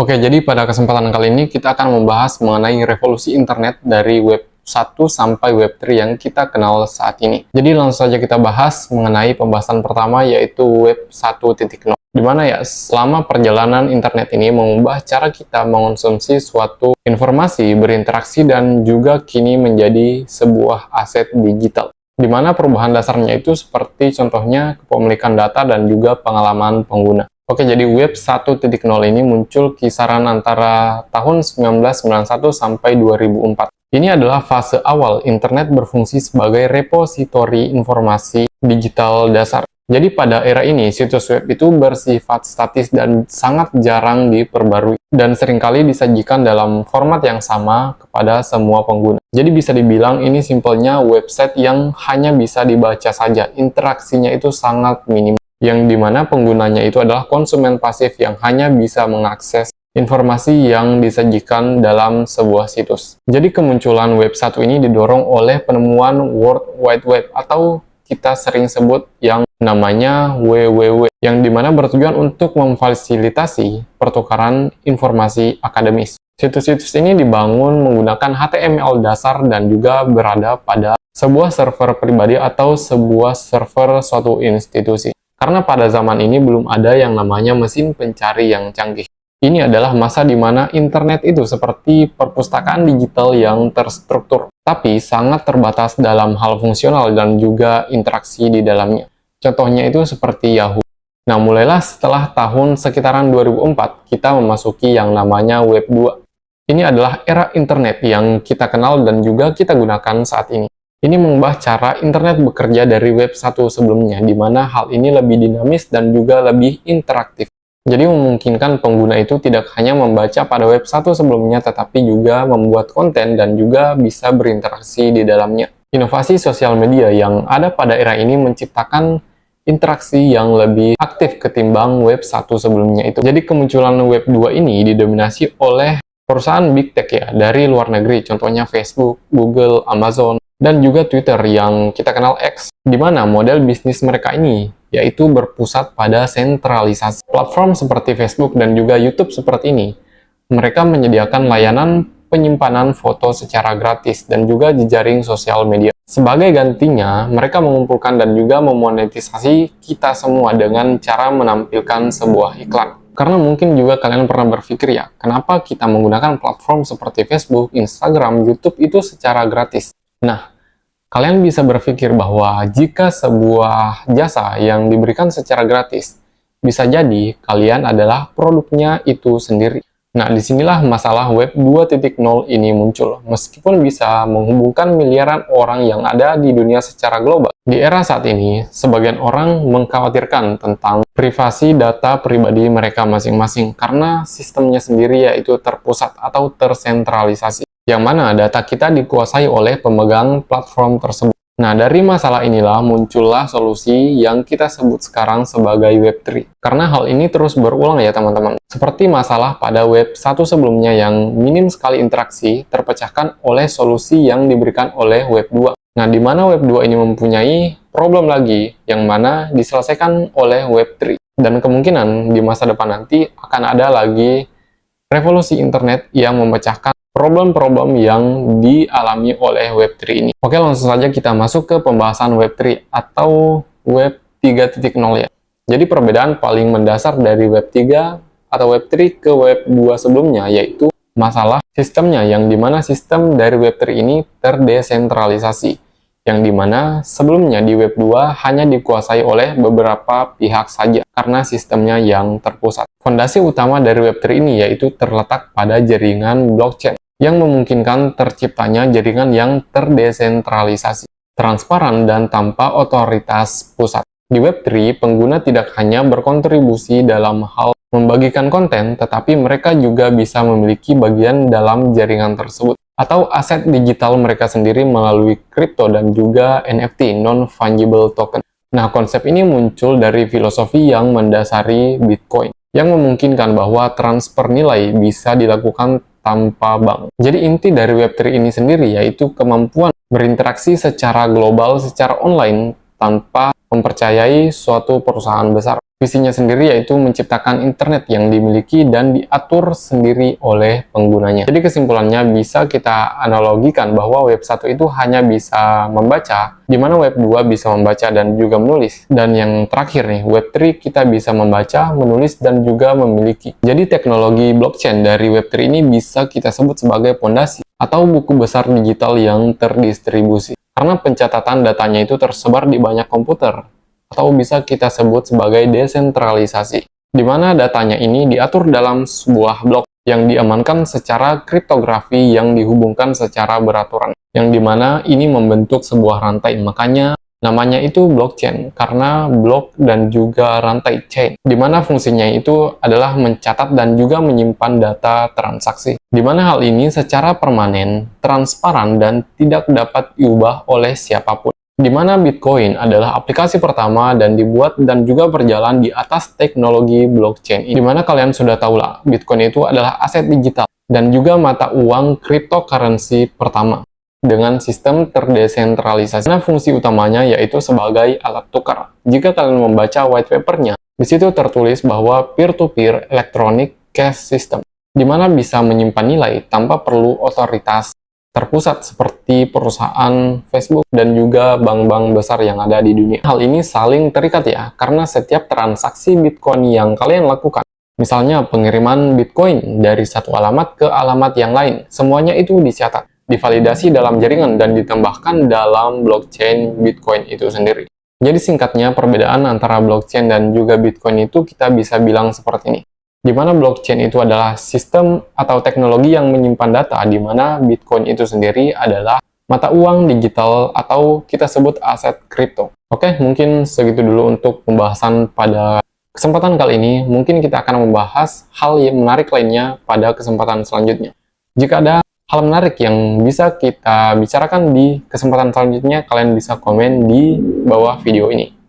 Oke, jadi pada kesempatan kali ini kita akan membahas mengenai revolusi internet dari web 1 sampai web 3 yang kita kenal saat ini. Jadi langsung saja kita bahas mengenai pembahasan pertama, yaitu web 1.0. Di mana ya, selama perjalanan internet ini mengubah cara kita mengonsumsi suatu informasi, berinteraksi, dan juga kini menjadi sebuah aset digital. Di mana perubahan dasarnya itu seperti contohnya kepemilikan data dan juga pengalaman pengguna. Oke, jadi web 1.0 ini muncul kisaran antara tahun 1991 sampai 2004. Ini adalah fase awal internet berfungsi sebagai repositori informasi digital dasar. Jadi pada era ini, situs web itu bersifat statis dan sangat jarang diperbarui, dan seringkali disajikan dalam format yang sama kepada semua pengguna. Jadi bisa dibilang ini simpelnya website yang hanya bisa dibaca saja, interaksinya itu sangat minim, yang dimana penggunanya itu adalah konsumen pasif yang hanya bisa mengakses informasi yang disajikan dalam sebuah situs. Jadi kemunculan web 1 ini didorong oleh penemuan World Wide Web atau kita sering sebut yang namanya WWW, yang dimana bertujuan untuk memfasilitasi pertukaran informasi akademis. Situs-situs ini dibangun menggunakan HTML dasar dan juga berada pada sebuah server pribadi atau sebuah server suatu institusi. Karena pada zaman ini belum ada yang namanya mesin pencari yang canggih. Ini adalah masa di mana internet itu seperti perpustakaan digital yang terstruktur, tapi sangat terbatas dalam hal fungsional dan juga interaksi di dalamnya. Contohnya itu seperti Yahoo. Nah, mulailah setelah tahun sekitaran 2004, kita memasuki yang namanya Web 2. Ini adalah era internet yang kita kenal dan juga kita gunakan saat ini. Ini mengubah cara internet bekerja dari web 1 sebelumnya, di mana hal ini lebih dinamis dan juga lebih interaktif. Jadi memungkinkan pengguna itu tidak hanya membaca pada web 1 sebelumnya, tetapi juga membuat konten dan juga bisa berinteraksi di dalamnya. Inovasi sosial media yang ada pada era ini menciptakan interaksi yang lebih aktif ketimbang web 1 sebelumnya itu. Jadi kemunculan web 2 ini didominasi oleh perusahaan big tech ya, dari luar negeri, contohnya Facebook, Google, Amazon, dan juga Twitter yang kita kenal X, di mana model bisnis mereka ini yaitu berpusat pada sentralisasi. Platform seperti Facebook dan juga YouTube seperti ini, mereka menyediakan layanan penyimpanan foto secara gratis dan juga jejaring sosial media. Sebagai gantinya, mereka mengumpulkan dan juga memonetisasi kita semua dengan cara menampilkan sebuah iklan. Karena mungkin juga kalian pernah berpikir ya, kenapa kita menggunakan platform seperti Facebook, Instagram, YouTube itu secara gratis? Nah, kalian bisa berpikir bahwa jika sebuah jasa yang diberikan secara gratis, bisa jadi kalian adalah produknya itu sendiri. Nah, disinilah masalah web 2.0 ini muncul. Meskipun bisa menghubungkan miliaran orang yang ada di dunia secara global, di era saat ini, sebagian orang mengkhawatirkan tentang privasi data pribadi mereka masing-masing karena sistemnya sendiri yaitu terpusat atau tersentralisasi, yang mana data kita dikuasai oleh pemegang platform tersebut. Nah, dari masalah inilah muncullah solusi yang kita sebut sekarang sebagai Web3. Karena hal ini terus berulang ya teman-teman. Seperti masalah pada Web 1 sebelumnya yang minim sekali interaksi, terpecahkan oleh solusi yang diberikan oleh Web 2. Nah, di mana Web 2 ini mempunyai problem lagi, yang mana diselesaikan oleh Web 3. Dan kemungkinan di masa depan nanti akan ada lagi revolusi internet yang memecahkan problem-problem yang dialami oleh Web 3 ini. Oke, langsung saja kita masuk ke pembahasan Web 3 atau Web 3.0 ya. Jadi perbedaan paling mendasar dari Web 3 atau Web 3 ke Web 2 sebelumnya yaitu masalah sistemnya, yang dimana sistem dari Web 3 ini terdesentralisasi, yang dimana sebelumnya di Web 2 hanya dikuasai oleh beberapa pihak saja karena sistemnya yang terpusat. Fondasi utama dari Web 3 ini yaitu terletak pada jaringan blockchain, yang memungkinkan terciptanya jaringan yang terdesentralisasi, transparan, dan tanpa otoritas pusat. Di Web 3, pengguna tidak hanya berkontribusi dalam hal membagikan konten, tetapi mereka juga bisa memiliki bagian dalam jaringan tersebut, atau aset digital mereka sendiri melalui kripto dan juga NFT, non-fungible token. Nah, konsep ini muncul dari filosofi yang mendasari Bitcoin, yang memungkinkan bahwa transfer nilai bisa dilakukan tanpa bank. Jadi inti dari Web3 ini sendiri yaitu kemampuan berinteraksi secara global, secara online, tanpa mempercayai suatu perusahaan besar. Visinya sendiri yaitu menciptakan internet yang dimiliki dan diatur sendiri oleh penggunanya. Jadi kesimpulannya bisa kita analogikan bahwa web 1 itu hanya bisa membaca, di mana web 2 bisa membaca dan juga menulis. Dan yang terakhir nih, web 3 kita bisa membaca, menulis, dan juga memiliki. Jadi teknologi blockchain dari web 3 ini bisa kita sebut sebagai pondasi atau buku besar digital yang terdistribusi. Karena pencatatan datanya itu tersebar di banyak komputer, atau bisa kita sebut sebagai desentralisasi, di mana datanya ini diatur dalam sebuah blok yang diamankan secara kriptografi yang dihubungkan secara beraturan, yang dimana ini membentuk sebuah rantai. Makanya namanya itu blockchain, karena blok dan juga rantai chain, di mana fungsinya itu adalah mencatat dan juga menyimpan data transaksi, di mana hal ini secara permanen, transparan, dan tidak dapat diubah oleh siapapun. Di mana Bitcoin adalah aplikasi pertama dan dibuat dan juga berjalan di atas teknologi blockchain. Di mana kalian sudah tahu lah, Bitcoin itu adalah aset digital dan juga mata uang cryptocurrency pertama dengan sistem terdesentralisasi. Nah, fungsi utamanya yaitu sebagai alat tukar. Jika kalian membaca white papernya, di situ tertulis bahwa peer-to-peer electronic cash system, di mana bisa menyimpan nilai tanpa perlu otoritas terpusat seperti perusahaan Facebook dan juga bank-bank besar yang ada di dunia. Hal ini saling terikat ya, karena setiap transaksi Bitcoin yang kalian lakukan, misalnya pengiriman Bitcoin dari satu alamat ke alamat yang lain, semuanya itu dicatat, divalidasi dalam jaringan, dan ditambahkan dalam blockchain Bitcoin itu sendiri. Jadi singkatnya, perbedaan antara blockchain dan juga Bitcoin itu kita bisa bilang seperti ini. Di mana blockchain itu adalah sistem atau teknologi yang menyimpan data, di mana Bitcoin itu sendiri adalah mata uang digital atau kita sebut aset kripto. Oke, mungkin segitu dulu untuk pembahasan pada kesempatan kali ini. Mungkin kita akan membahas hal yang menarik lainnya pada kesempatan selanjutnya. Jika ada hal menarik yang bisa kita bicarakan di kesempatan selanjutnya, kalian bisa komen di bawah video ini.